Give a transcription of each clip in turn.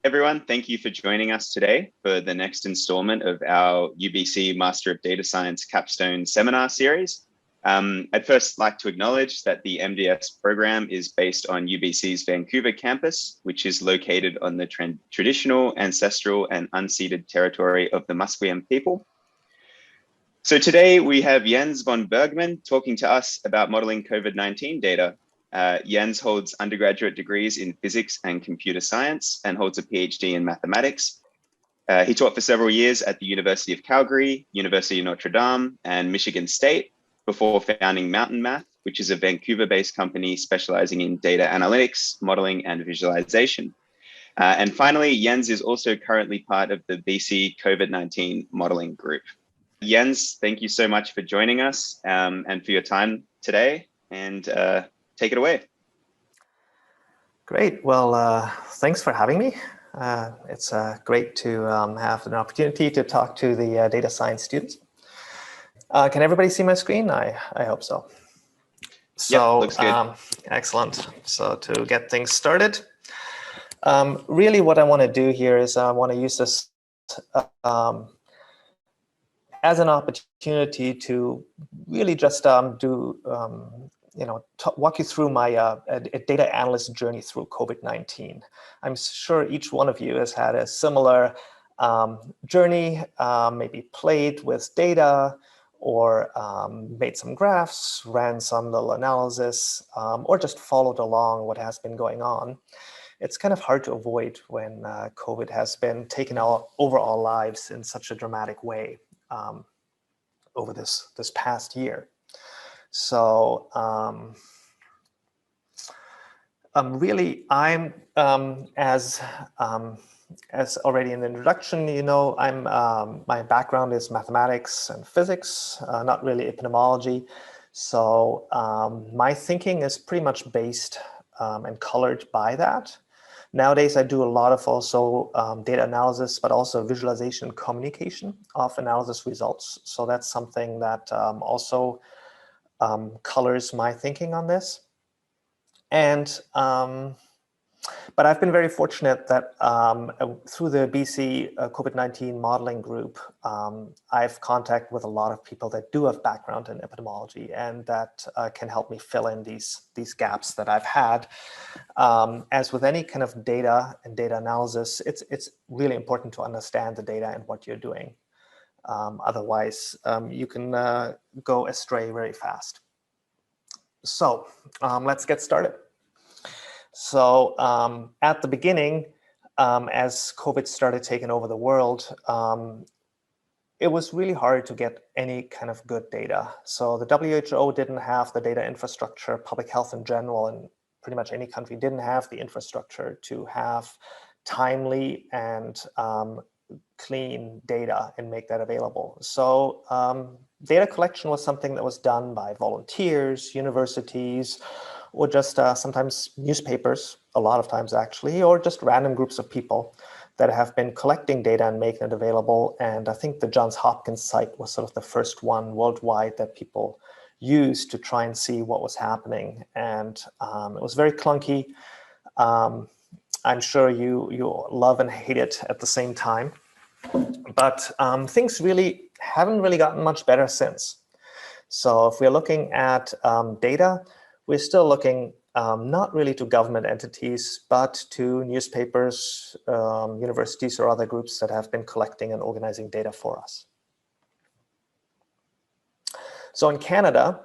Everyone, thank you for joining us today for the next installment of our UBC Master of Data Science Capstone seminar series. I'd first like to acknowledge that the MDS program is based on UBC's Vancouver campus, which is located on the traditional, ancestral, and unceded territory of the Musqueam people. So today we have Jens von Bergmann talking to us about modeling COVID-19 data. Jens holds undergraduate degrees in physics and computer science and holds a PhD in mathematics. He taught for several years at the University of Calgary, University of Notre Dame, and Michigan State before founding MountainMath, which is a Vancouver-based company specializing in data analytics, modeling, and visualization. And finally, Jens is also currently part of the BC COVID-19 modeling group. Jens, thank you so much for joining us and for your time today. And take it away. Great. Well, thanks for having me. It's great to have an opportunity to talk to the data science students. Can everybody see my screen? I hope so. So, looks good. Excellent. So to get things started, really what I want to do here is I want to use this as an opportunity to really just walk you through my data analyst journey through COVID-19. I'm sure each one of you has had a similar journey, maybe played with data or made some graphs, ran some little analysis, or just followed along what has been going on. It's kind of hard to avoid when COVID has been taking over our lives in such a dramatic way over this past year. So really, I'm as already in the introduction, you know, my background is mathematics and physics, not really epidemiology. So my thinking is pretty much based and colored by that. Nowadays, I do a lot of also data analysis, but also visualization and communication of analysis results. So that's something that also colors my thinking on this. And but I've been very fortunate that through the BC COVID-19 modeling group, I've contact with a lot of people that do have background in epidemiology, and that can help me fill in these gaps that I've had. As with any kind of data and data analysis, it's really important to understand the data and what you're doing. Otherwise, you can go astray very fast. So let's get started. So at the beginning, as COVID started taking over the world, it was really hard to get any kind of good data. So the WHO didn't have the data infrastructure, public health in general, and pretty much any country didn't have the infrastructure to have timely and clean data and make that available. So data collection was something that was done by volunteers, universities, or just sometimes newspapers, a lot of times actually, or just random groups of people that have been collecting data and making it available. And I think the Johns Hopkins site was sort of the first one worldwide that people used to try and see what was happening. And it was very clunky. I'm sure you love and hate it at the same time. But things really haven't really gotten much better since. So if we're looking at data, we're still looking not really to government entities, but to newspapers, universities, or other groups that have been collecting and organizing data for us. So in Canada,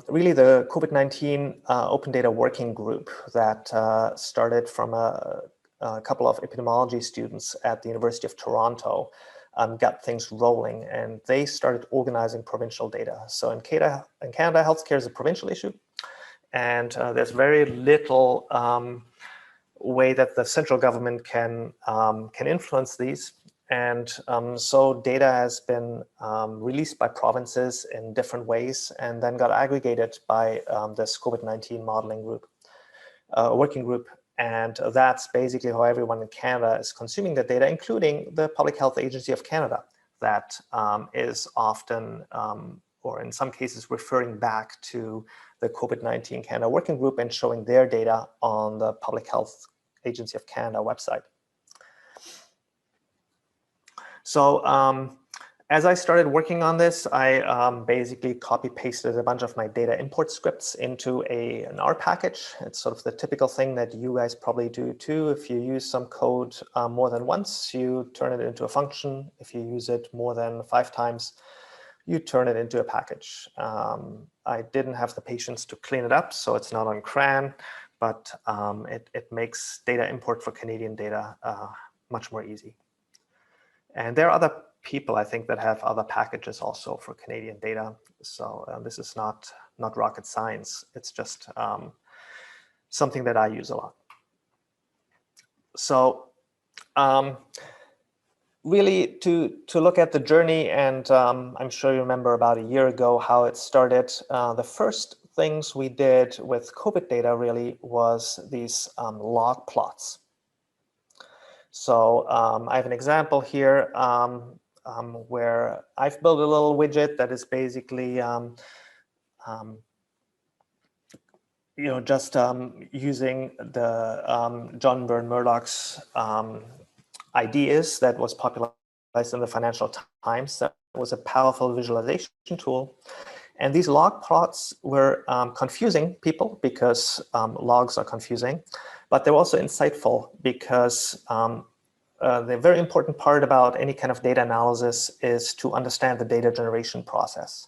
really the COVID-19 Open Data Working Group that started from a couple of epidemiology students at the University of Toronto got things rolling, and they started organizing provincial data. So in Canada, healthcare is a provincial issue, and there's very little way that the central government can influence these. And so data has been released by provinces in different ways, and then got aggregated by this COVID-19 modeling group, working group. And that's basically how everyone in Canada is consuming the data, including the Public Health Agency of Canada, that is often, or in some cases, referring back to the COVID-19 Canada Working Group and showing their data on the Public Health Agency of Canada website. So as I started working on this, I basically copy-pasted a bunch of my data import scripts into an R package. It's sort of the typical thing that you guys probably do too. If you use some code more than once, you turn it into a function. If you use it more than 5 times, you turn it into a package. I didn't have the patience to clean it up, so it's not on CRAN, but it makes data import for Canadian data much more easy. And there are other people, I think, that have other packages also for Canadian data. So this is not rocket science. It's just something that I use a lot. So really to look at the journey, and I'm sure you remember about a year ago how it started. The first things we did with COVID data really was these log plots. So I have an example here where I've built a little widget that is basically just using the John Byrne Murdoch's ideas that was popularized in the Financial Times. That was a powerful visualization tool. And these log plots were confusing people because logs are confusing, but they were also insightful because the very important part about any kind of data analysis is to understand the data generation process.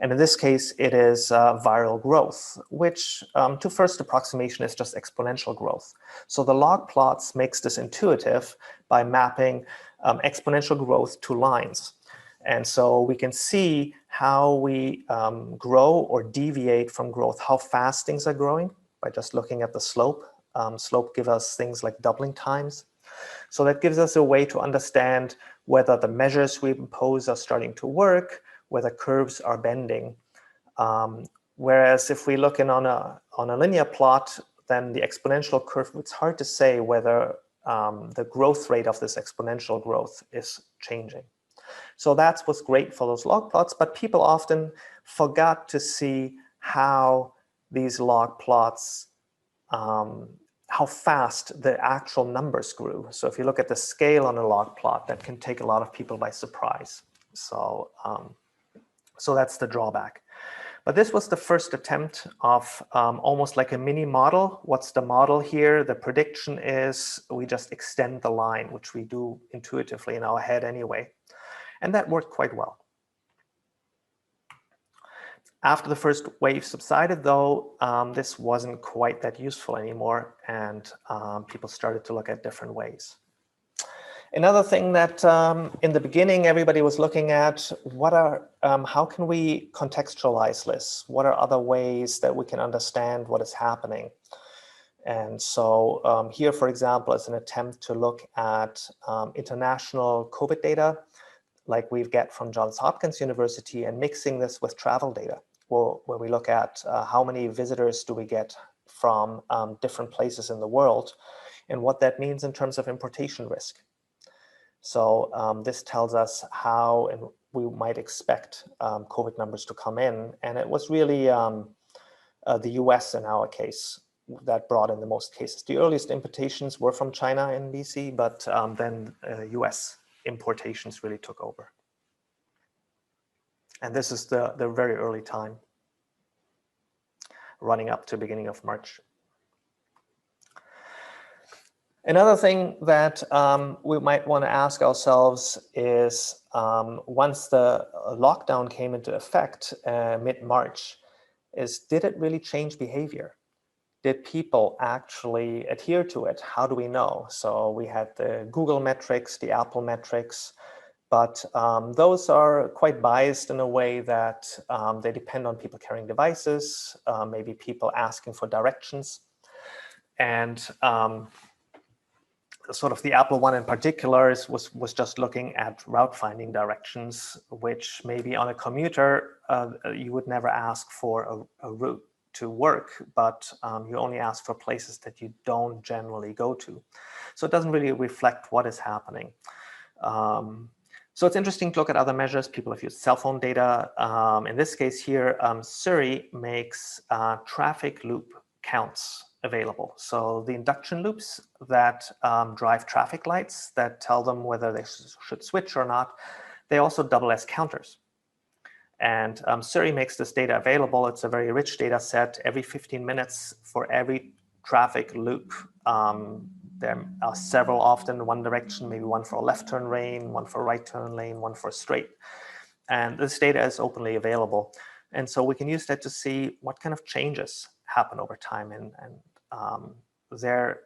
And in this case, it is viral growth, which to first approximation is just exponential growth. So the log plots makes this intuitive by mapping exponential growth to lines. And so we can see how we grow or deviate from growth, how fast things are growing by just looking at the slope. Slope gives us things like doubling times. So that gives us a way to understand whether the measures we impose are starting to work, whether curves are bending. Whereas if we look in on a linear plot, then the exponential curve, it's hard to say whether the growth rate of this exponential growth is changing. So that's what's great for those log plots, but people often forgot to see how these log plots, how fast the actual numbers grew. So if you look at the scale on a log plot, that can take a lot of people by surprise. So, so that's the drawback. But this was the first attempt of almost like a mini model. What's the model here? The prediction is we just extend the line, which we do intuitively in our head anyway. And that worked quite well. After the first wave subsided, though, this wasn't quite that useful anymore, and people started to look at different ways. Another thing that in the beginning everybody was looking at, how can we contextualize this? What are other ways that we can understand what is happening? And so here, for example, is an attempt to look at international COVID data, like we get from Johns Hopkins University, and mixing this with travel data, where we look at how many visitors do we get from different places in the world, and what that means in terms of importation risk. So this tells us how we might expect COVID numbers to come in. And it was really the US in our case that brought in the most cases. The earliest importations were from China and BC, but then US importations really took over. And this is the very early time, running up to the beginning of March. Another thing that we might want to ask ourselves is, once the lockdown came into effect mid-March, did it really change behavior? Did people actually adhere to it? How do we know? So we had the Google metrics, the Apple metrics, but those are quite biased in a way that they depend on people carrying devices, maybe people asking for directions. And sort of the Apple one in particular was just looking at route finding directions, which maybe on a commuter, you would never ask for a route to work, but you only ask for places that you don't generally go to. So it doesn't really reflect what is happening. So it's interesting to look at other measures. People have used cell phone data. In this case here, Surrey makes traffic loop counts available. So the induction loops that drive traffic lights that tell them whether they should switch or not, they also double as counters. And Siri makes this data available. It's a very rich data set. Every 15 minutes for every traffic loop, there are several, often one direction, maybe one for a left turn lane, one for a right turn lane, one for a straight. And this data is openly available. And so we can use that to see what kind of changes happen over time. And there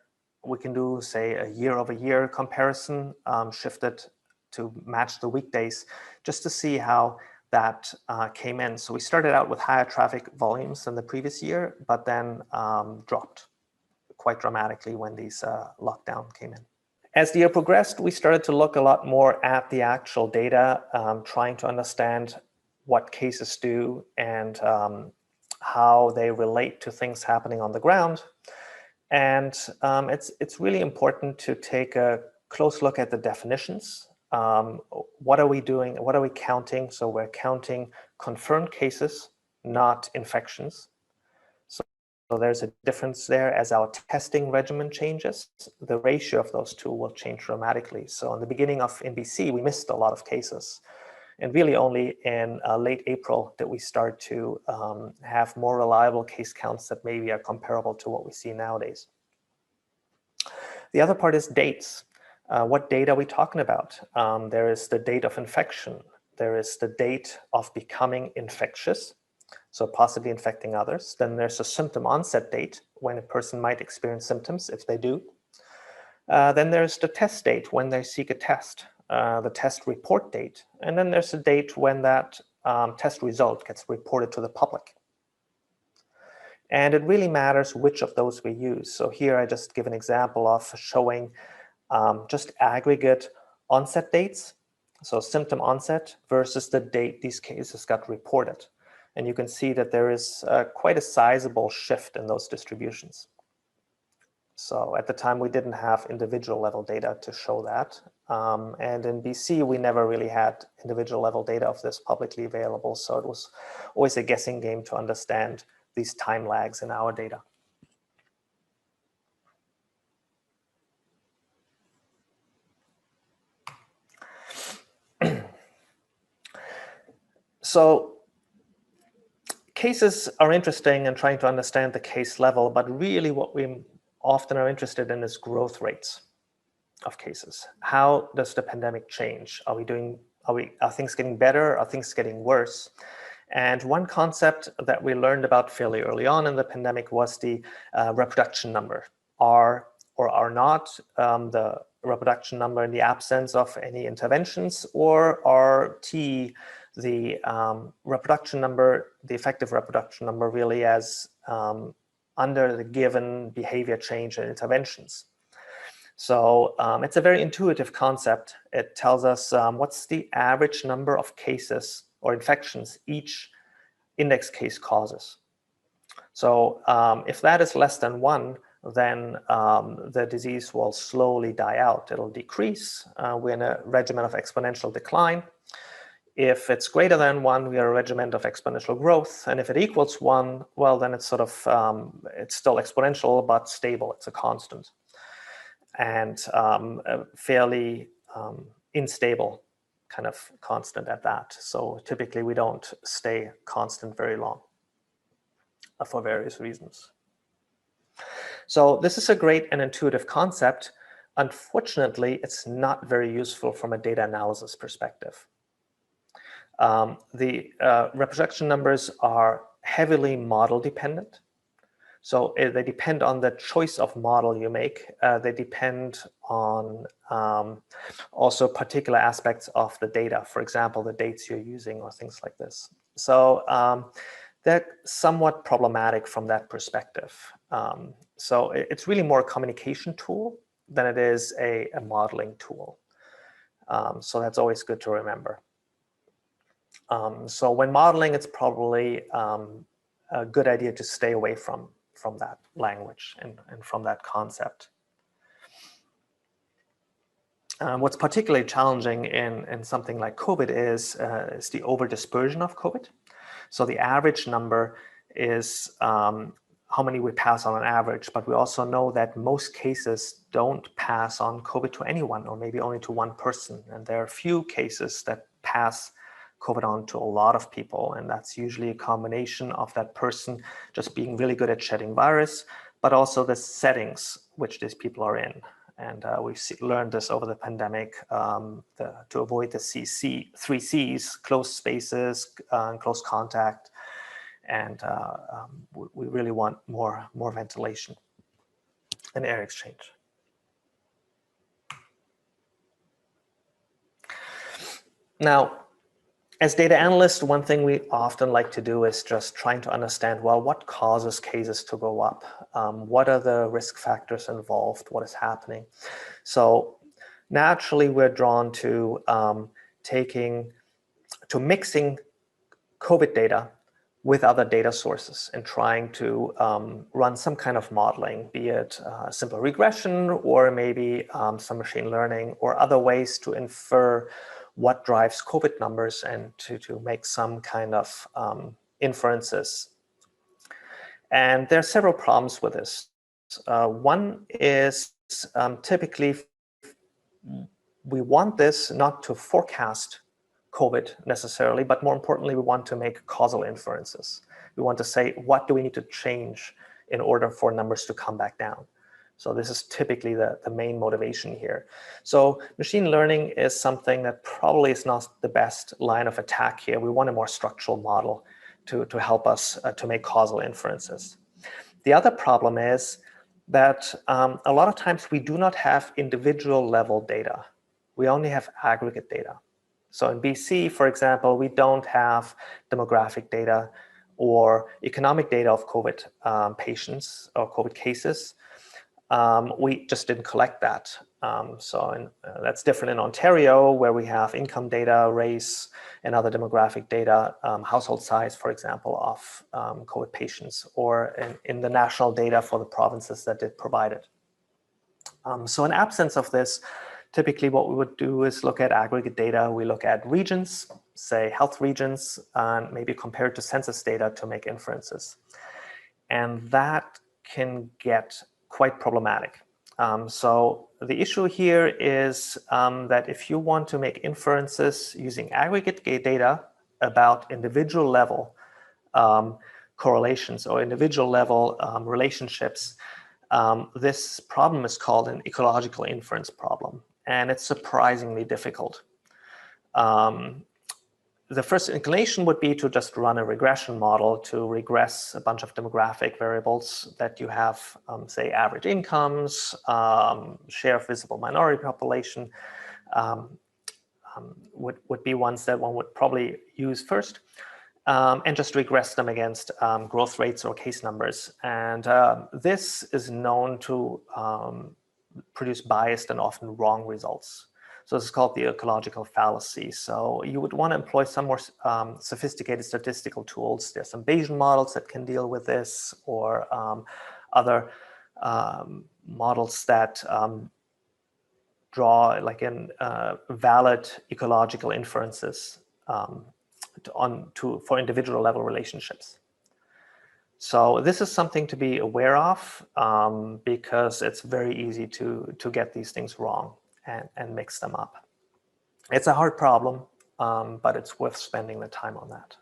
we can do, say, a year-over-year comparison, shifted to match the weekdays, just to see how that came in. So we started out with higher traffic volumes than the previous year, but then dropped quite dramatically when these lockdown came in. As the year progressed, we started to look a lot more at the actual data, trying to understand what cases do and how they relate to things happening on the ground. And it's really important to take a close look at the definitions. What are we doing? What are we counting? So we're counting confirmed cases, not infections. So there's a difference there. As our testing regimen changes, the ratio of those two will change dramatically. So in the beginning in BC, we missed a lot of cases. And really only in late April did we start to have more reliable case counts that maybe are comparable to what we see nowadays. The other part is dates. What date are we talking about? There is the date of infection. There is the date of becoming infectious, so possibly infecting others. Then there's a symptom onset date, when a person might experience symptoms, if they do. Then there's the test date, when they seek a test, the test report date. And then there's a date when that test result gets reported to the public. And it really matters which of those we use. So here I just give an example of showing just aggregate onset dates, so symptom onset versus the date these cases got reported. And you can see that there is quite a sizable shift in those distributions. So at the time, we didn't have individual level data to show that. And in BC, we never really had individual level data of this publicly available. So it was always a guessing game to understand these time lags in our data. So cases are interesting in trying to understand the case level, but really what we often are interested in is growth rates of cases. How does the pandemic change? Are things getting better? Are things getting worse? And one concept that we learned about fairly early on in the pandemic was the reproduction number. R or R not, the reproduction number in the absence of any interventions, or RT, the reproduction number, the effective reproduction number really as under the given behavior change and interventions. So it's a very intuitive concept. It tells us what's the average number of cases or infections each index case causes. So if that is less than 1, then the disease will slowly die out. It'll decrease. We're in a regimen of exponential decline. If it's greater than 1, we are a regimen of exponential growth. And if it equals 1, well, then it's sort of, it's still exponential, but stable. It's a constant. And a fairly unstable kind of constant at that. So typically we don't stay constant very long for various reasons. So this is a great and intuitive concept. Unfortunately, it's not very useful from a data analysis perspective. The reproduction numbers are heavily model dependent. So they depend on the choice of model you make. They depend on also particular aspects of the data, for example, the dates you're using or things like this. So they're somewhat problematic from that perspective. So it's really more a communication tool than it is a modeling tool. So that's always good to remember. So when modeling, it's probably a good idea to stay away from that language and from that concept. What's particularly challenging in something like COVID is the over dispersion of COVID. So the average number is how many we pass on average, but we also know that most cases don't pass on COVID to anyone, or maybe only to one person. And there are few cases that pass COVID on to a lot of people. And that's usually a combination of that person just being really good at shedding virus, but also the settings which these people are in. And we've learned this over the pandemic to avoid the three C's, close spaces, close contact. And we really want more ventilation and air exchange. Now, as data analysts, one thing we often like to do is just trying to understand, well, what causes cases to go up? What are the risk factors involved? What is happening? So naturally, we're drawn to mixing COVID data with other data sources and trying to run some kind of modeling, be it simple regression or maybe some machine learning or other ways to infer what drives COVID numbers and to make some kind of inferences. And there are several problems with this. One is typically we want this not to forecast COVID necessarily, but more importantly, we want to make causal inferences. We want to say, what do we need to change in order for numbers to come back down? So this is typically the main motivation here. So machine learning is something that probably is not the best line of attack here. We want a more structural model to help us to make causal inferences. The other problem is that a lot of times we do not have individual level data. We only have aggregate data. So in BC, for example, we don't have demographic data or economic data of COVID patients or COVID cases. We just didn't collect that. That's different in Ontario, where we have income data, race, and other demographic data, household size, for example, of COVID patients, or in the national data for the provinces that it provided. So in absence of this, typically what we would do is look at aggregate data. We look at regions, say health regions, and maybe compare it to census data to make inferences. And that can get quite problematic. So the issue here is that if you want to make inferences using aggregate data about individual level correlations or individual level relationships, this problem is called an ecological inference problem. And it's surprisingly difficult. The first inclination would be to just run a regression model to regress a bunch of demographic variables that you have, say, average incomes, share of visible minority population, would be ones that one would probably use first, and just regress them against growth rates or case numbers. And this is known to produce biased and often wrong results. So this is called the ecological fallacy. So you would want to employ some more sophisticated statistical tools. There's some Bayesian models that can deal with this, or other models that draw like in valid ecological inferences for individual level relationships. So this is something to be aware of because it's very easy to get these things wrong and mix them up. It's a hard problem, but it's worth spending the time on that.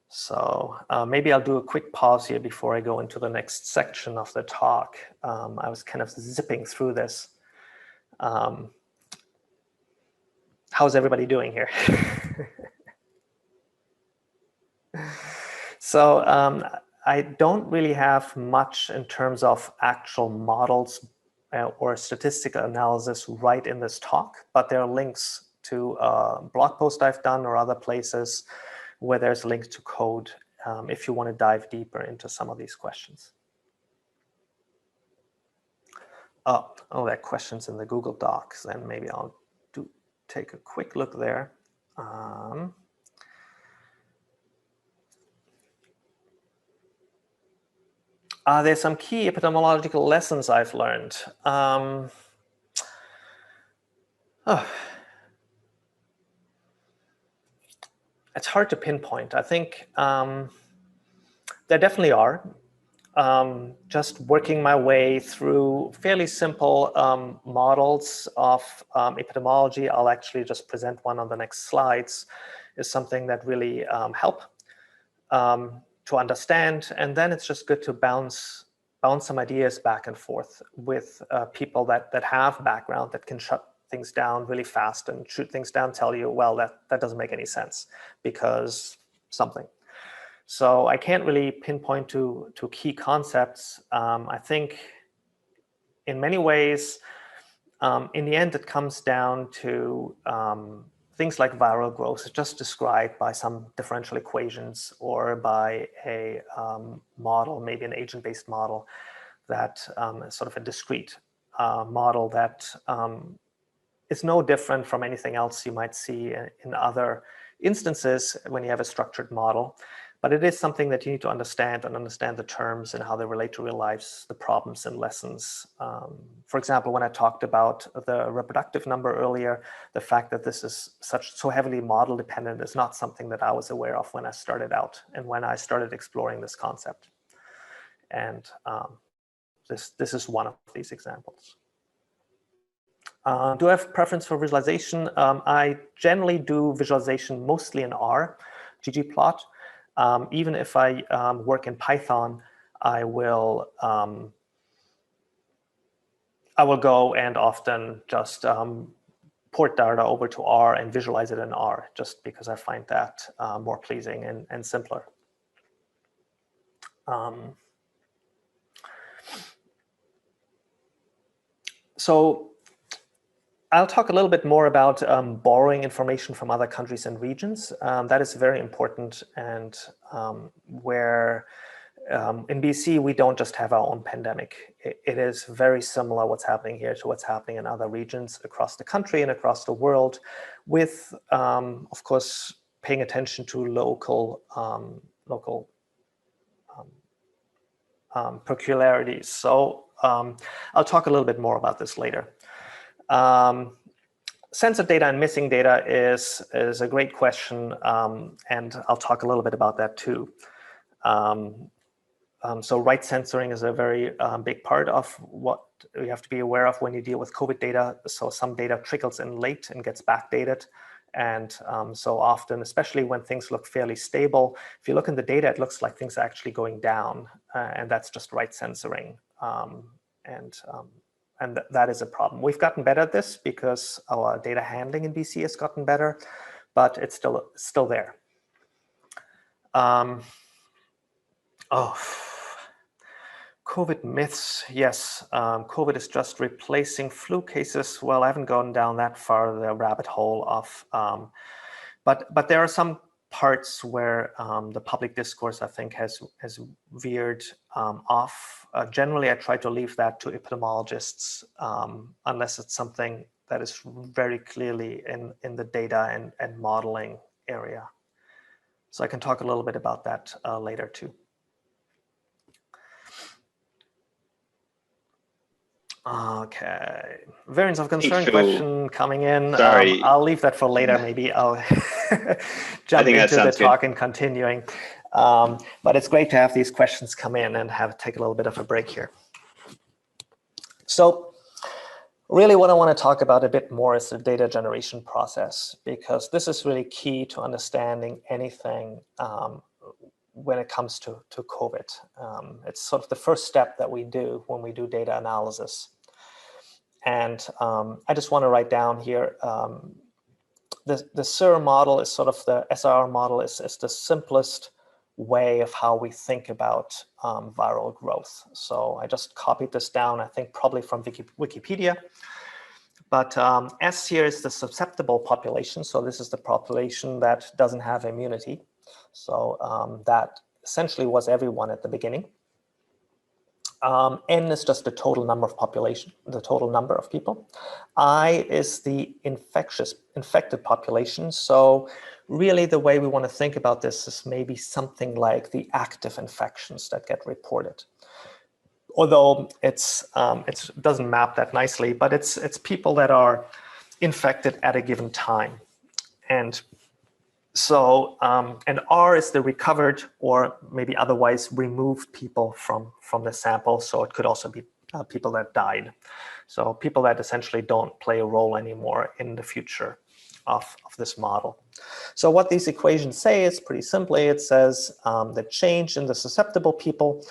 So maybe I'll do a quick pause here before I go into the next section of the talk. I was kind of zipping through this. How's everybody doing here? So I don't really have much in terms of actual models or statistical analysis right in this talk, but there are links to a blog post I've done or other places where there's links to code if you want to dive deeper into some of these questions. Oh, there are questions in the Google Docs, and maybe I'll take a quick look there. There's some key epidemiological lessons I've learned. It's hard to pinpoint. I think the There definitely are. Just working my way through fairly simple models of epidemiology. I'll actually just present one on the next slides, is something that really help to understand. And then it's just good to bounce some ideas back and forth with people that have background that can shut things down really fast and shoot things down, tell you, well, that doesn't make any sense because something. So I can't really pinpoint to key concepts. I think in many ways, in the end, it comes down to things like viral growth, just described by some differential equations or by a model, maybe an agent-based model that is sort of a discrete model that is no different from anything else you might see in other instances when you have a structured model. But it is something that you need to understand and understand the terms and how they relate to real lives, the problems and lessons. For example, when I talked about the reproductive number earlier, the fact that this is so heavily model dependent is not something that I was aware of when I started out and when I started exploring this concept. And this is one of these examples. Do I have preference for visualization? I generally do visualization mostly in R, ggplot. Even if I work in Python, I will go and often just port data over to R and visualize it in R, just because I find that more pleasing and simpler. So I'll talk a little bit more about borrowing information from other countries and regions. That is very important, and where in BC, we don't just have our own pandemic. It is very similar what's happening here to what's happening in other regions across the country and across the world, with, of course, paying attention to local peculiarities. So I'll talk a little bit more about this later. Censored data and missing data is a great question, and I'll talk a little bit about that too. So right censoring is a very big part of what you have to be aware of when you deal with COVID data. So some data trickles in late and gets backdated. And so often, especially when things look fairly stable, if you look in the data, it looks like things are actually going down, and that's just right censoring. And that is a problem. We've gotten better at this because our data handling in BC has gotten better, but it's still there. COVID myths. Yes, COVID is just replacing flu cases. Well, I haven't gone down that far the rabbit hole of, but there are some parts where the public discourse, I think, has veered off. Generally, I try to leave that to epidemiologists, unless it's something that is very clearly in the data and modeling area. So I can talk a little bit about that later too. Okay, variants of concern question coming in. Sorry. I'll leave that for later. Maybe I'll jump into the talk and continuing. But it's great to have these questions come in and take a little bit of a break here. So really what I want to talk about a bit more is the data generation process, because this is really key to understanding anything when it comes to COVID. It's sort of the first step that we do when we do data analysis. And I just want to write down here, the SIR model is sort of the SIR model is the simplest way of how we think about viral growth. So I just copied this down, I think probably from Wikipedia. But S here is the susceptible population. So this is the population that doesn't have immunity. So that essentially was everyone at the beginning. N is just the total number of population, the total number of people. I is the infected population. So really the way we want to think about this is maybe something like the active infections that get reported. Although it doesn't map that nicely, but it's people that are infected at a given time. And So, and R is the recovered or maybe otherwise removed people from the sample. So it could also be people that died. So people that essentially don't play a role anymore in the future of this model. So what these equations say is pretty simply, it says the change in the susceptible people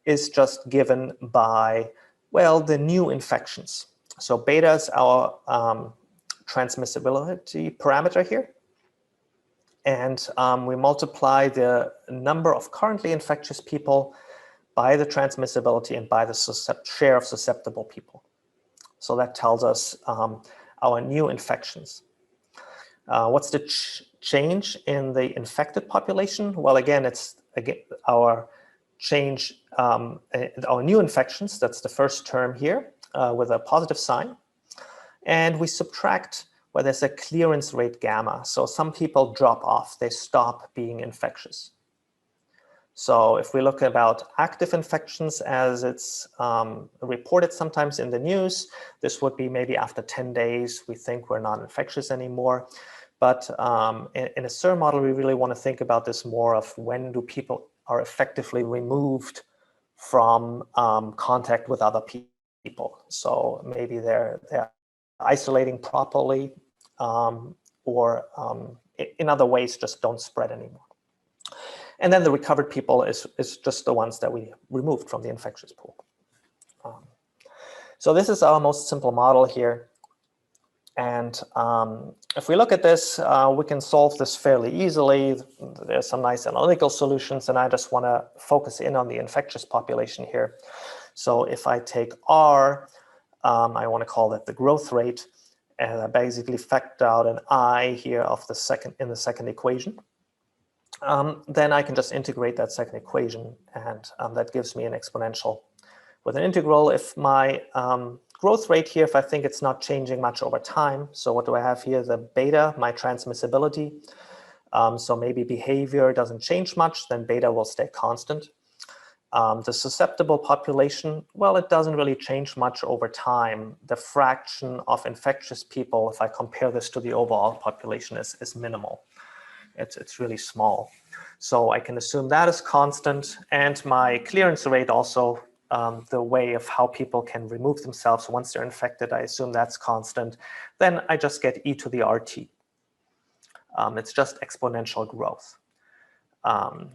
is just given by, well, the new infections. So beta is our transmissibility parameter here. And we multiply the number of currently infectious people by the transmissibility and by the share of susceptible people. So that tells us our new infections. What's the change in the infected population? Well, again, it's our change, our new infections. That's the first term here with a positive sign. And we subtract where there's a clearance rate gamma. So some people drop off, they stop being infectious. So if we look about active infections as it's reported sometimes in the news, this would be maybe after 10 days, we think we're not infectious anymore. But in a SIR model, we really want to think about this more of when do people are effectively removed from contact with other people. So maybe they're isolating properly or in other ways just don't spread anymore. And then the recovered people is just the ones that we removed from the infectious pool. So this is our most simple model here. And if we look at this, we can solve this fairly easily. There's some nice analytical solutions, and I just want to focus in on the infectious population here. So if I take R, I want to call that the growth rate, and I basically factor out an I here of the in the second equation. Then I can just integrate that second equation, and that gives me an exponential with an integral. If my growth rate here, if I think it's not changing much over time, so what do I have here? The beta, my transmissibility. So maybe behavior doesn't change much, then beta will stay constant. The susceptible population, well, it doesn't really change much over time. The fraction of infectious people, if I compare this to the overall population, is minimal. It's really small. So I can assume that is constant, and my clearance rate also, the way of how people can remove themselves once they're infected, I assume that's constant. Then I just get e to the RT. It's just exponential growth.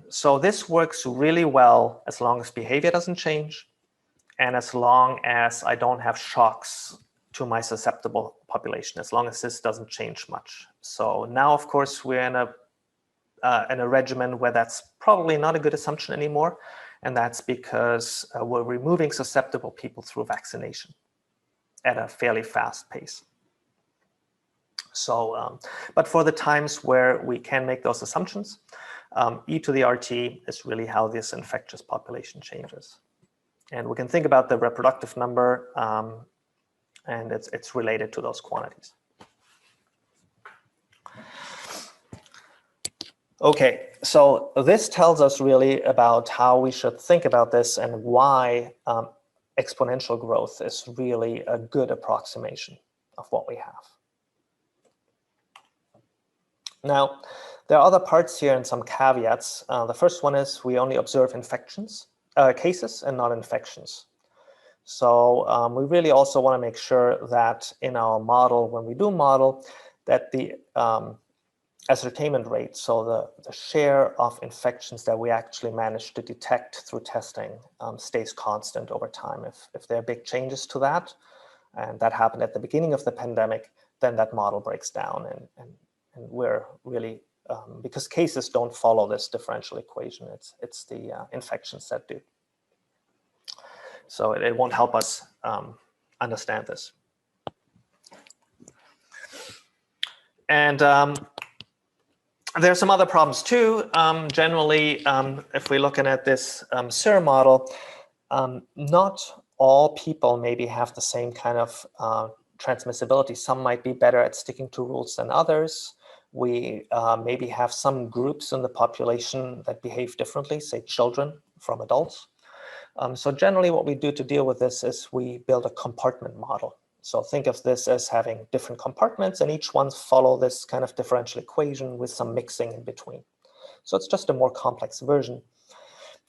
So this works really well as long as behavior doesn't change and as long as I don't have shocks to my susceptible population, as long as this doesn't change much. So now, of course, we're in a regimen where that's probably not a good assumption anymore. And that's because we're removing susceptible people through vaccination at a fairly fast pace. So, but for the times where we can make those assumptions, e to the RT is really how this infectious population changes. And we can think about the reproductive number, and it's related to those quantities. Okay, so this tells us really about how we should think about this and why exponential growth is really a good approximation of what we have. Now, there are other parts here and some caveats. The first one is we only observe cases and not infections. So we really also want to make sure that in our model, when we do model, that the ascertainment rate, so the share of infections that we actually manage to detect through testing stays constant over time. If there are big changes to that, and that happened at the beginning of the pandemic, then that model breaks down, and we're really, because cases don't follow this differential equation, it's the infections that do. So it won't help us understand this. And there's some other problems too. Generally, if we're looking at this SIR model, not all people maybe have the same kind of transmissibility. Some might be better at sticking to rules than others. We maybe have some groups in the population that behave differently, say children from adults. So generally what we do to deal with this is we build a compartment model. So think of this as having different compartments, and each one follow this kind of differential equation with some mixing in between. So it's just a more complex version.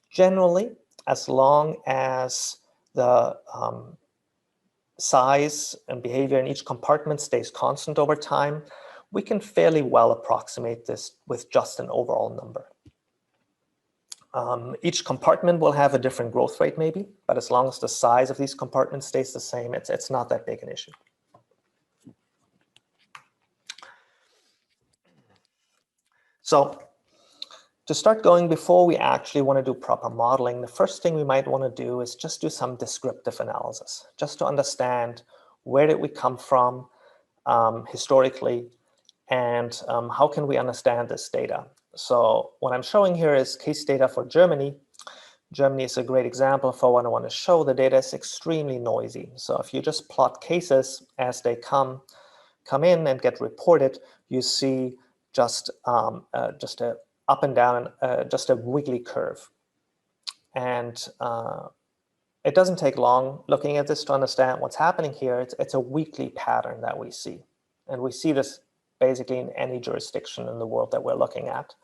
Generally, as long as the size and behavior in each compartment stays constant over time, we can fairly well approximate this with just an overall number. Each compartment will have a different growth rate maybe, but as long as the size of these compartments stays the same, it's not that big an issue. So to start going, before we actually want to do proper modeling, the first thing we might want to do is just do some descriptive analysis, just to understand where did we come from historically, and how can we understand this data. So what I'm showing here is case data for Germany. Germany is a great example for what I want to show. The data is extremely noisy. So if you just plot cases as they come in and get reported, you see just a up and down, just a wiggly curve. And it doesn't take long looking at this to understand what's happening here. It's a weekly pattern that we see. And we see this basically in any jurisdiction in the world that we're looking at,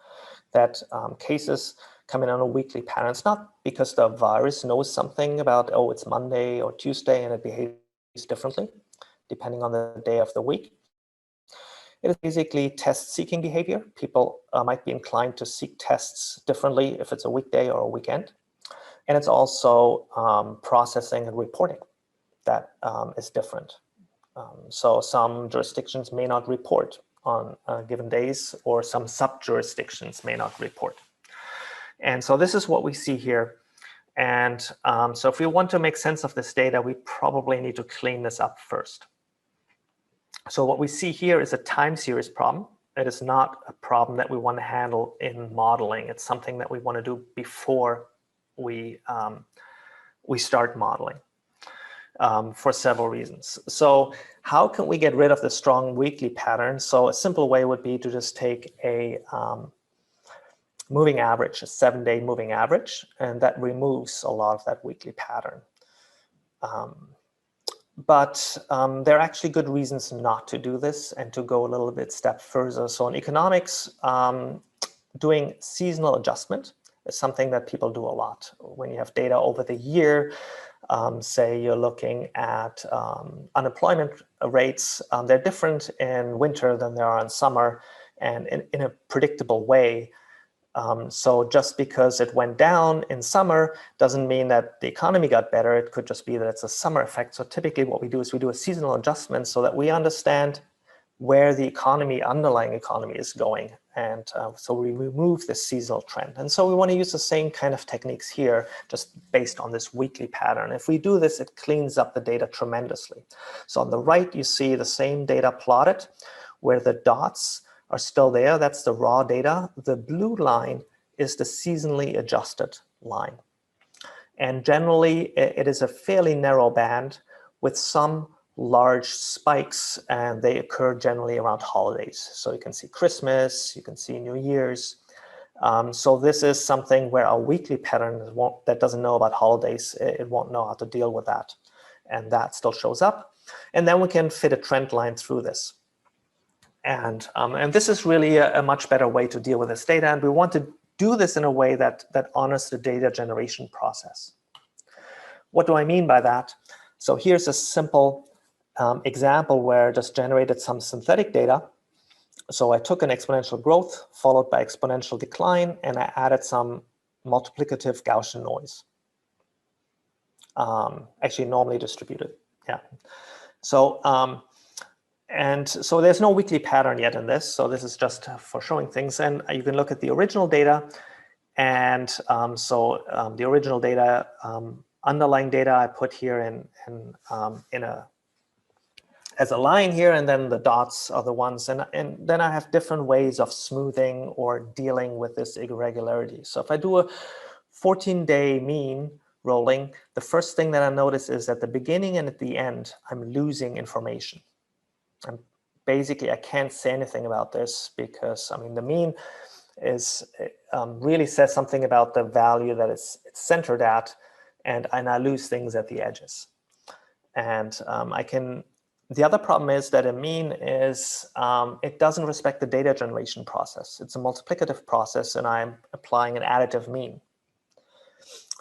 that cases come in on a weekly pattern. It's not because the virus knows something about, oh, it's Monday or Tuesday and it behaves differently depending on the day of the week. It is basically test-seeking behavior. People might be inclined to seek tests differently if it's a weekday or a weekend. And it's also processing and reporting that is different. So some jurisdictions may not report on given days, or some sub-jurisdictions may not report. And so this is what we see here. And so if we want to make sense of this data, we probably need to clean this up first. So what we see here is a time series problem. It is not a problem that we want to handle in modeling. It's something that we want to do before we start modeling for several reasons. So how can we get rid of the strong weekly pattern? So a simple way would be to just take a moving average, a 7-day moving average, and that removes a lot of that weekly pattern. But there are actually good reasons not to do this and to go a little bit step further. So in economics, doing seasonal adjustment is something that people do a lot. When you have data over the year, say you're looking at unemployment rates, they're different in winter than they are in summer, and in a predictable way. So just because it went down in summer doesn't mean that the economy got better. It could just be that it's a summer effect. So typically what we do is we do a seasonal adjustment so that we understand where the underlying economy is going. And so we remove the seasonal trend. And so we want to use the same kind of techniques here, just based on this weekly pattern. If we do this, it cleans up the data tremendously. So on the right, you see the same data plotted where the dots are still there. That's the raw data. The blue line is the seasonally adjusted line. And generally, it is a fairly narrow band with some large spikes, and they occur generally around holidays. So you can see Christmas, you can see New Year's. So this is something where our weekly pattern that doesn't know about holidays, it won't know how to deal with that. And that still shows up. And then we can fit a trend line through this. And this is really a much better way to deal with this data. And we want to do this in a way that honors the data generation process. What do I mean by that? So here's a simple example where I just generated some synthetic data. So I took an exponential growth followed by exponential decline, and I added some multiplicative Gaussian noise. Actually, normally distributed. Yeah. So and so there's no weekly pattern yet in this. So this is just for showing things. And you can look at the original data. And the original data, underlying data I put here as a line here, and then the dots are the ones. And then I have different ways of smoothing or dealing with this irregularity. So if I do a 14-day mean rolling, the first thing that I notice is at the beginning and at the end, I'm losing information. And basically, I can't say anything about this because, I mean, the mean is really says something about the value that it's centered at, and I lose things at the edges. And I can The other problem is that a mean is, it doesn't respect the data generation process. It's a multiplicative process, and I'm applying an additive mean.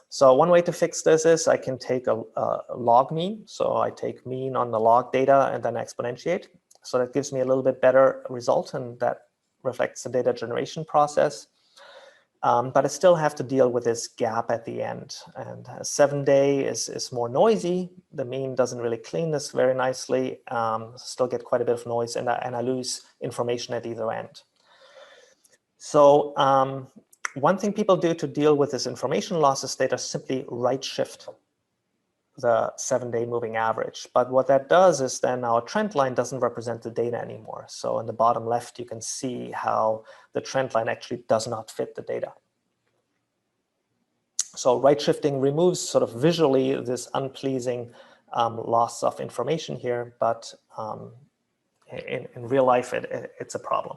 So one way to fix this is I can take a log mean. So I take mean on the log data and then exponentiate. So that gives me a little bit better result, and that reflects the data generation process. But I still have to deal with this gap at the end. And 7-day is more noisy. The mean doesn't really clean this very nicely. Still get quite a bit of noise, and I lose information at either end. So one thing people do to deal with this information loss is they just simply right shift the 7-day moving average. But what that does is then our trend line doesn't represent the data anymore. So in the bottom left, you can see how the trend line actually does not fit the data. So right shifting removes sort of visually this unpleasing loss of information here, but in real life, it's a problem.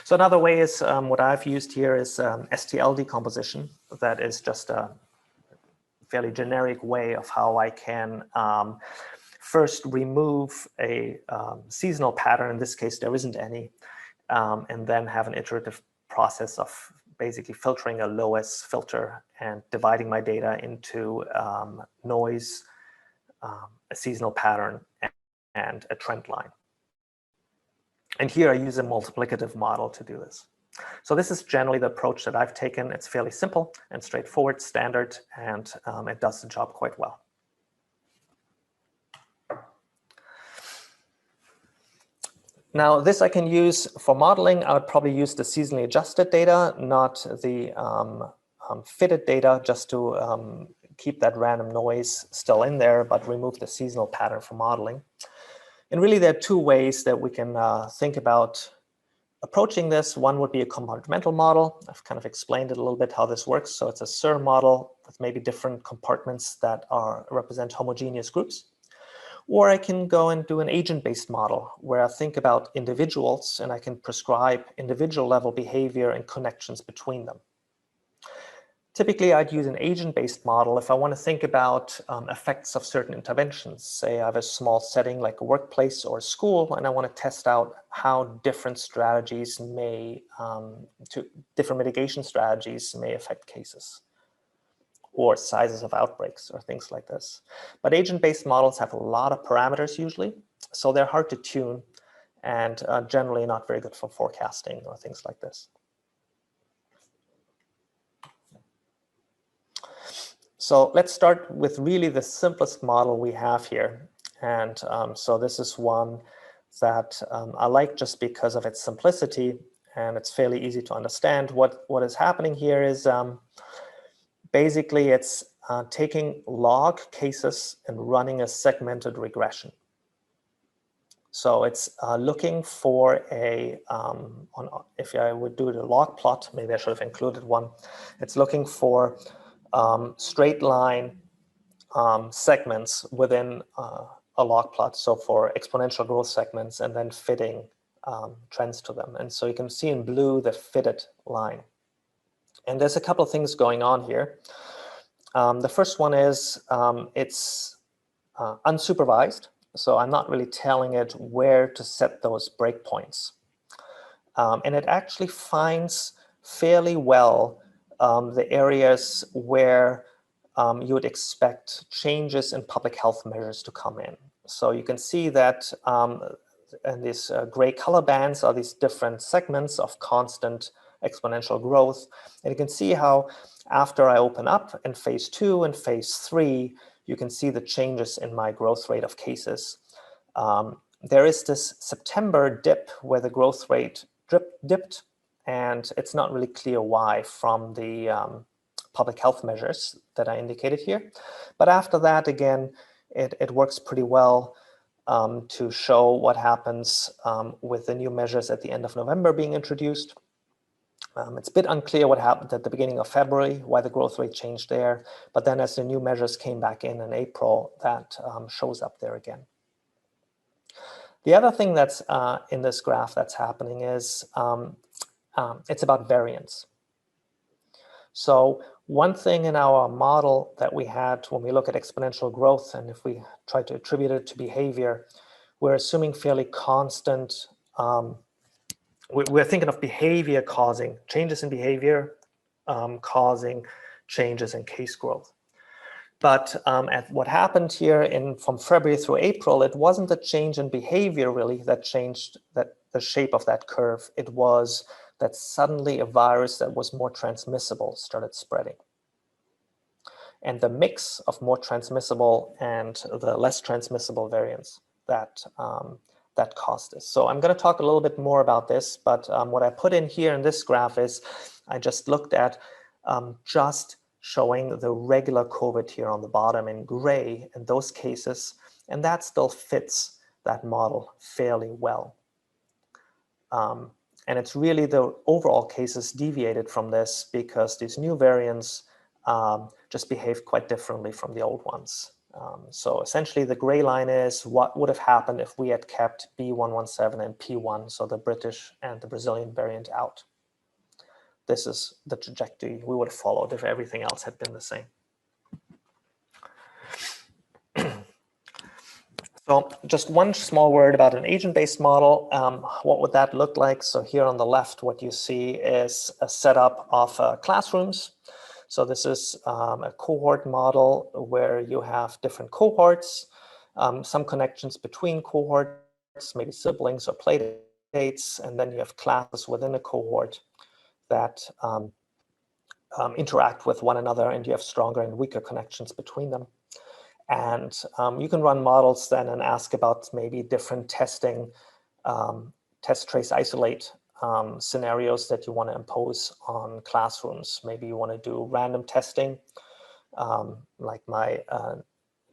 So another way is what I've used here is STL decomposition. That is just a fairly generic way of how I can first remove a seasonal pattern. In this case, there isn't any, and then have an iterative process of basically filtering a low-S filter and dividing my data into noise, a seasonal pattern, and a trend line. And here I use a multiplicative model to do this. So this is generally the approach that I've taken. It's fairly simple and straightforward, standard, and it does the job quite well. Now, this I can use for modeling. I would probably use the seasonally adjusted data, not the fitted data, just to keep that random noise still in there, but remove the seasonal pattern for modeling. And really, there are two ways that we can think about approaching this. One would be a compartmental model. I've kind of explained it a little bit how this works. So it's a SIR model with maybe different compartments that represent homogeneous groups. Or I can go and do an agent-based model where I think about individuals and I can prescribe individual level behavior and connections between them. Typically, I'd use an agent-based model if I want to think about effects of certain interventions. Say I have a small setting like a workplace or a school, and I want to test out how different strategies different mitigation strategies may affect cases, or sizes of outbreaks, or things like this. But agent-based models have a lot of parameters usually, so they're hard to tune and generally not very good for forecasting or things like this. So let's start with really the simplest model we have here. And so this is one that I like just because of its simplicity, and it's fairly easy to understand. What is happening here is basically it's taking log cases and running a segmented regression. So it's looking for a, if I would do the log plot, maybe I should have included one. It's looking for straight line segments within a log plot. So for exponential growth segments, and then fitting trends to them. And so you can see in blue the fitted line. And there's a couple of things going on here. The first one is it's unsupervised. So I'm not really telling it where to set those breakpoints. And it actually finds fairly well the areas where you would expect changes in public health measures to come in. So you can see that and these gray color bands are these different segments of constant exponential growth. And you can see how after I open up in phase 2 and phase 3, you can see the changes in my growth rate of cases. There is this September dip where the growth rate dipped, and it's not really clear why from the public health measures that I indicated here. But after that, again, it works pretty well to show what happens with the new measures at the end of November being introduced. It's a bit unclear what happened at the beginning of February, why the growth rate changed there. But then as the new measures came back in April, that shows up there again. The other thing that's in this graph that's happening is it's about variance. So one thing in our model that we had when we look at exponential growth, and if we try to attribute it to behavior, we're assuming fairly constant, we're thinking of behavior causing changes in behavior, causing changes in case growth. But at what happened here from February through April, it wasn't a change in behavior really that changed the shape of that curve. It was that suddenly a virus that was more transmissible started spreading. And the mix of more transmissible and the less transmissible variants that caused this. So I'm going to talk a little bit more about this, but what I put in here in this graph is I just looked at just showing the regular COVID here on the bottom in gray in those cases, and that still fits that model fairly well. And it's really the overall cases deviated from this because these new variants just behave quite differently from the old ones. So essentially the gray line is what would have happened if we had kept B117 and P1, so the British and the Brazilian variant out. This is the trajectory we would have followed if everything else had been the same. So just one small word about an agent-based model. What would that look like? So here on the left, what you see is a setup of classrooms. So this is a cohort model where you have different cohorts, some connections between cohorts, maybe siblings or playdates, and then you have classes within a cohort that interact with one another, and you have stronger and weaker connections between them. And you can run models then and ask about maybe different testing, test, trace, isolate scenarios that you want to impose on classrooms. Maybe you want to do random testing, like my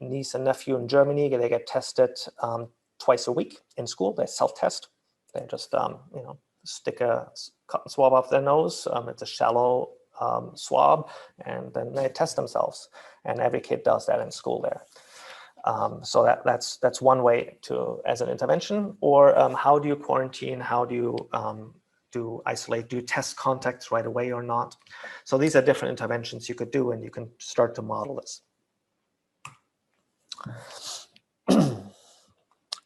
niece and nephew in Germany. They get tested twice a week in school. They self-test. They just stick a cotton swab up their nose. It's a shallow swab, and then they test themselves. And every kid does that in school there. So that's one way to as an intervention. Or how do you quarantine? How do you isolate? Do you test contacts right away or not? So these are different interventions you could do, and you can start to model this.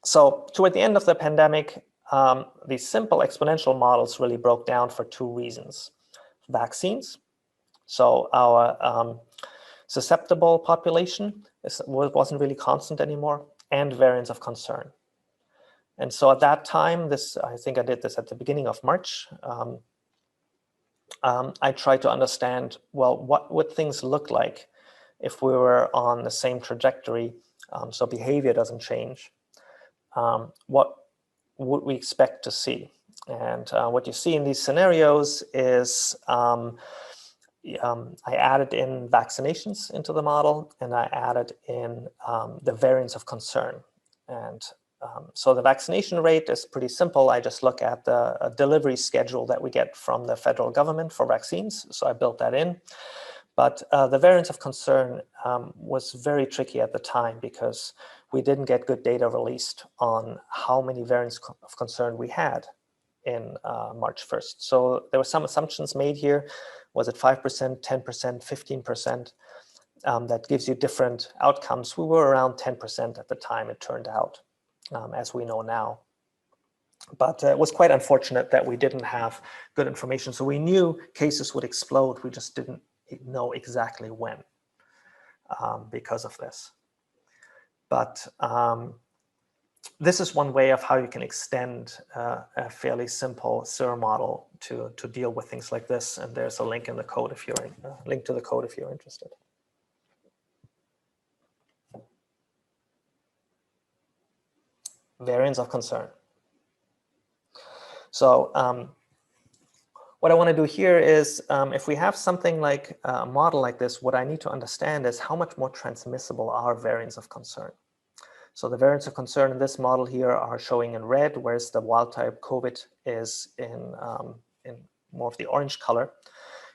So toward the end of the pandemic, these simple exponential models really broke down for two reasons. Vaccines. So our susceptible population wasn't really constant anymore, and variants of concern. And so at that time, I think I did this at the beginning of March, I tried to understand, well, what would things look like if we were on the same trajectory, so behavior doesn't change? What would we expect to see? And what you see in these scenarios is I added in vaccinations into the model, and I added in the variants of concern. And so the vaccination rate is pretty simple. I just look at the delivery schedule that we get from the federal government for vaccines. So I built that in. But the variants of concern was very tricky at the time because we didn't get good data released on how many variants of concern we had in March 1st. So there were some assumptions made here. Was it 5%, 10%, 15%? That gives you different outcomes. We were around 10% at the time, it turned out, as we know now. But it was quite unfortunate that we didn't have good information. So we knew cases would explode. We just didn't know exactly when because of this. But this is one way of how you can extend a fairly simple SIR model to deal with things like this. And there's a link in the code if you're link to the code if you're interested. Variants of concern. So what I want to do here is if we have something like a model like this, what I need to understand is how much more transmissible are variants of concern. So the variants of concern in this model here are showing in red, whereas the wild type COVID is in more of the orange color.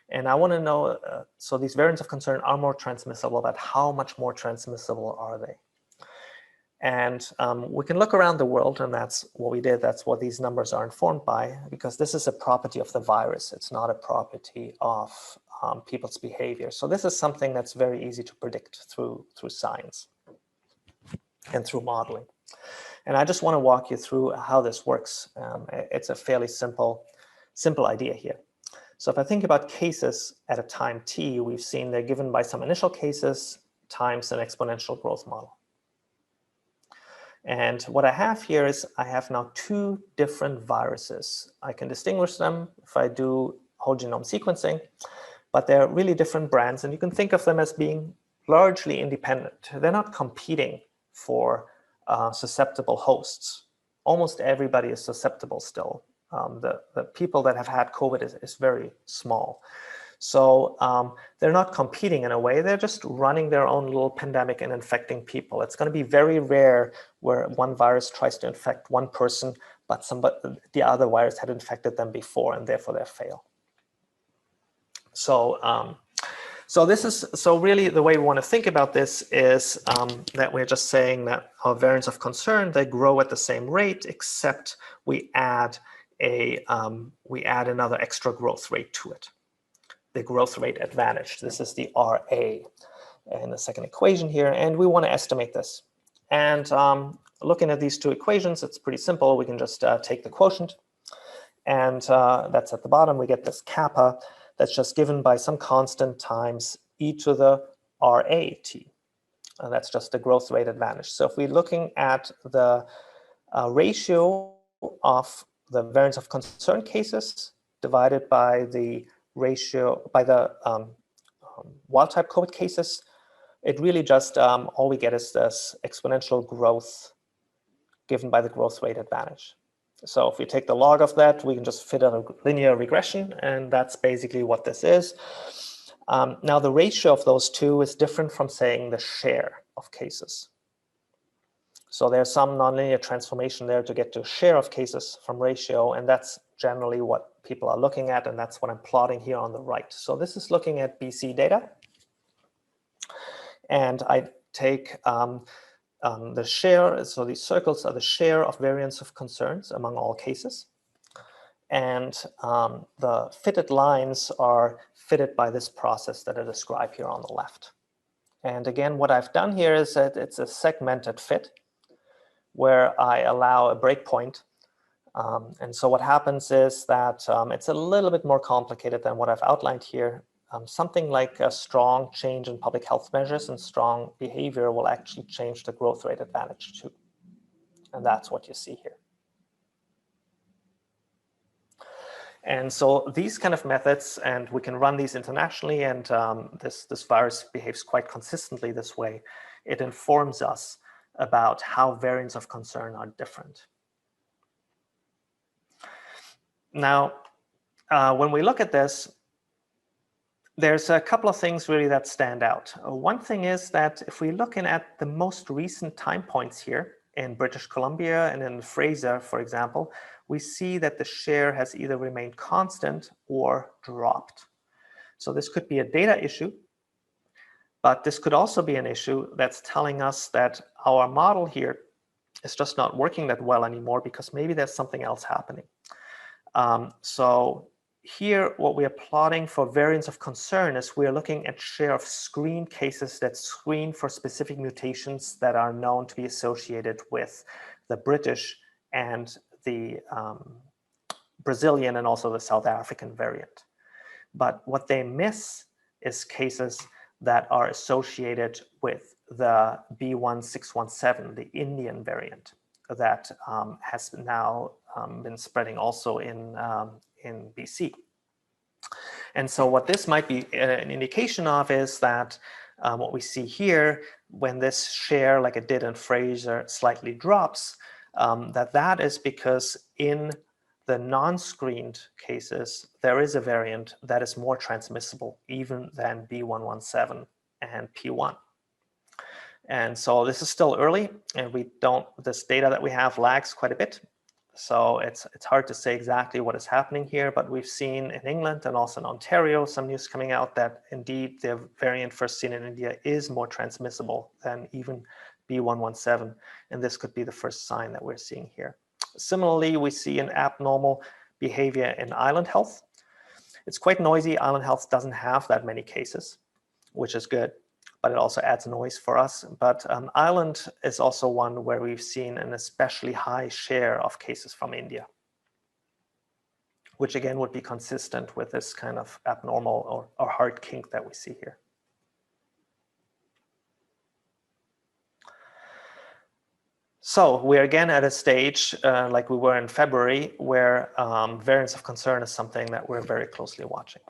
And I want to know, so these variants of concern are more transmissible, but how much more transmissible are they? And we can look around the world, and that's what we did. That's what these numbers are informed by, because this is a property of the virus. It's not a property of people's behavior. So this is something that's very easy to predict through science and through modeling. And I just want to walk you through how this works. It's a fairly simple idea here. So if I think about cases at a time t, we've seen they're given by some initial cases times an exponential growth model. And what I have here is I have now two different viruses. I can distinguish them if I do whole genome sequencing, but they're really different brands, and you can think of them as being largely independent. They're not competing for susceptible hosts. Almost everybody is susceptible still. The people that have had COVID is very small. So they're not competing in a way, they're just running their own little pandemic and infecting people. It's going to be very rare where one virus tries to infect one person, but the other virus had infected them before, and therefore they fail. So really the way we want to think about this is that we're just saying that our variants of concern, they grow at the same rate, except we add another extra growth rate to it. The growth rate advantage. This is the RA in the second equation here, and we want to estimate this. And looking at these two equations, it's pretty simple. We can just take the quotient, and that's at the bottom. We get this kappa that's just given by some constant times e to the RAT. And that's just the growth rate advantage. So if we're looking at the ratio of the variance of concern cases divided by the ratio by the wild type COVID cases, it really just all we get is this exponential growth given by the growth rate advantage. So if we take the log of that, we can just fit in a linear regression, and that's basically what this is. Now the ratio of those two is different from saying the share of cases. So there's some nonlinear transformation there to get to share of cases from ratio, and that's generally what people are looking at, and that's what I'm plotting here on the right. So this is looking at BC data, and I take the share, so these circles are the share of variants of concerns among all cases, and the fitted lines are fitted by this process that I describe here on the left. And again, what I've done here is that it's a segmented fit where I allow a breakpoint. And so what happens is that it's a little bit more complicated than what I've outlined here. Something like a strong change in public health measures and strong behavior will actually change the growth rate advantage too. And that's what you see here. And so these kind of methods, and we can run these internationally, and this virus behaves quite consistently this way. It informs us about how variants of concern are different. Now, when we look at this, there's a couple of things really that stand out. One thing is that if we're looking at the most recent time points here in British Columbia and in Fraser, for example, we see that the share has either remained constant or dropped. So this could be a data issue, but this could also be an issue that's telling us that our model here is just not working that well anymore because maybe there's something else happening. So here, what we are plotting for variants of concern is we're looking at share of screened cases that screen for specific mutations that are known to be associated with the British and the Brazilian and also the South African variant. But what they miss is cases that are associated with the B1617, the Indian variant that has now been spreading also in BC. And so what this might be an indication of is that what we see here, when this share, like it did in Fraser, slightly drops, that is because in the non-screened cases, there is a variant that is more transmissible even than B117 and P1. And so this is still early, and this data that we have lags quite a bit. So it's hard to say exactly what is happening here, but we've seen in England and also in Ontario some news coming out that indeed the variant first seen in India is more transmissible than even B117, and this could be the first sign that we're seeing here. Similarly, we see an abnormal behavior in Island Health. It's quite noisy. Island Health doesn't have that many cases, which is good. but it also adds noise for us. But Ireland is also one where we've seen an especially high share of cases from India, which again would be consistent with this kind of abnormal or hard kink that we see here. So we're again at a stage like we were in February, where variants of concern is something that we're very closely watching.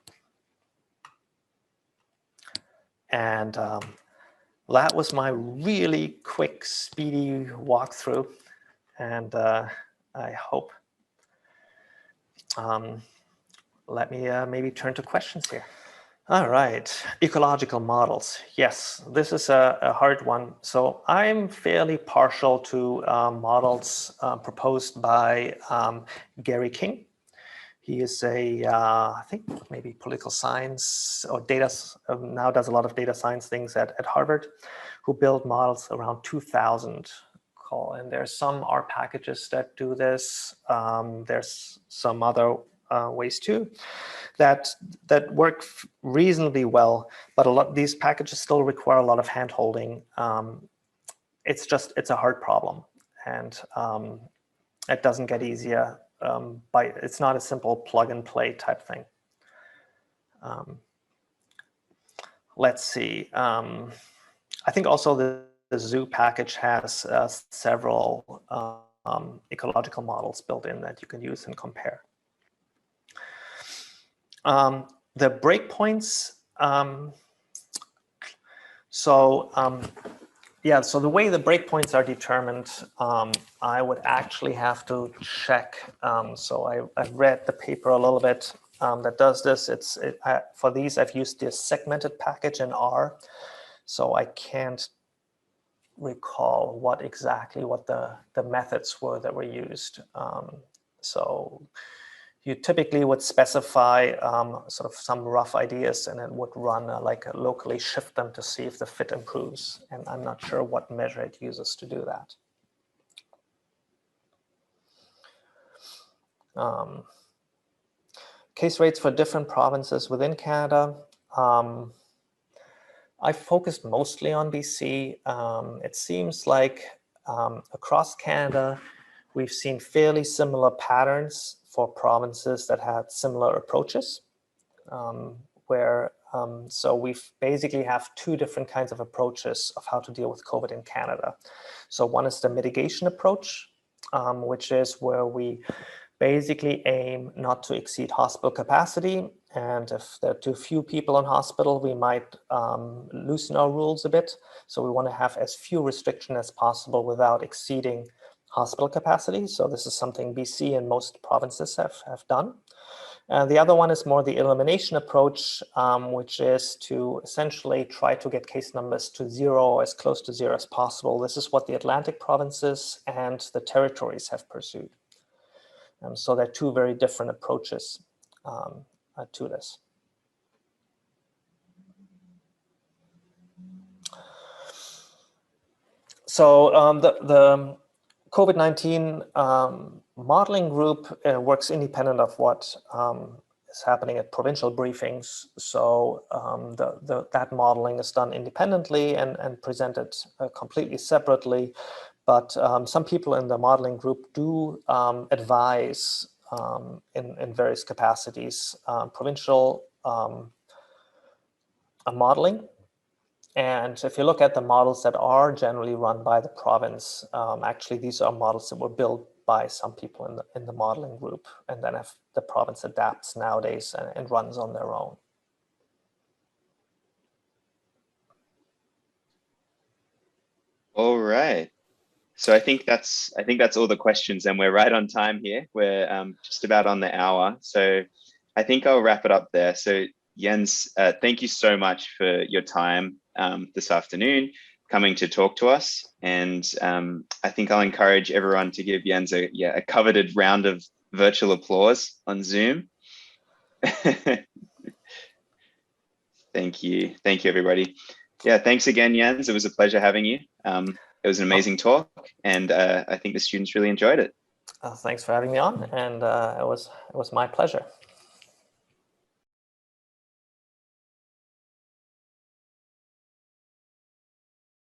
And that was my really quick, speedy walkthrough. And I hope, let me maybe turn to questions here. All right, ecological models. Yes, this is a hard one. So I'm fairly partial to models proposed by Gary King. He is a, I think maybe political science or data, now does a lot of data science things at Harvard, who build models around 2000. And there's some R packages that do this. There's some other ways too that work reasonably well, but a lot these packages still require a lot of hand holding. It's a hard problem, and it doesn't get easier. It's not a simple plug and play type thing. Let's see. I think also the zoo package has several ecological models built in that you can use and compare. The breakpoints. Yeah, so the way the breakpoints are determined, I would actually have to check. So I've read the paper a little bit that does this. For these, I've used this segmented package in R. So I can't recall what the methods were that were used. So you typically would specify sort of some rough ideas, and it would run locally shift them to see if the fit improves. And I'm not sure what measure it uses to do that. Case rates for different provinces within Canada. I focused mostly on BC. It seems like across Canada, we've seen fairly similar patterns for provinces that had similar approaches, so we basically have two different kinds of approaches of how to deal with COVID in Canada. So one is the mitigation approach, which is where we basically aim not to exceed hospital capacity. And if there are too few people in hospital, we might loosen our rules a bit. So we want to have as few restrictions as possible without exceeding hospital capacity. So this is something BC and most provinces have done. The other one is more the elimination approach, which is to essentially try to get case numbers to zero or as close to zero as possible. This is what the Atlantic provinces and the territories have pursued. So there are two very different approaches to this. So the COVID-19 modeling group works independent of what is happening at provincial briefings. So that modeling is done independently and presented completely separately. But some people in the modeling group do advise in various capacities provincial modeling. And if you look at the models that are generally run by the province, actually these are models that were built by some people in the modeling group, and then if the province adapts nowadays and runs on their own. All right. So I think that's all the questions, and we're right on time here. We're just about on the hour. So I think I'll wrap it up there. So Jens, thank you so much for your time this afternoon, coming to talk to us. And I think I'll encourage everyone to give Jens a coveted round of virtual applause on Zoom. Thank you, everybody. Yeah, thanks again, Jens. It was a pleasure having you. It was an amazing talk, and I think the students really enjoyed it. Thanks for having me on, and it was my pleasure.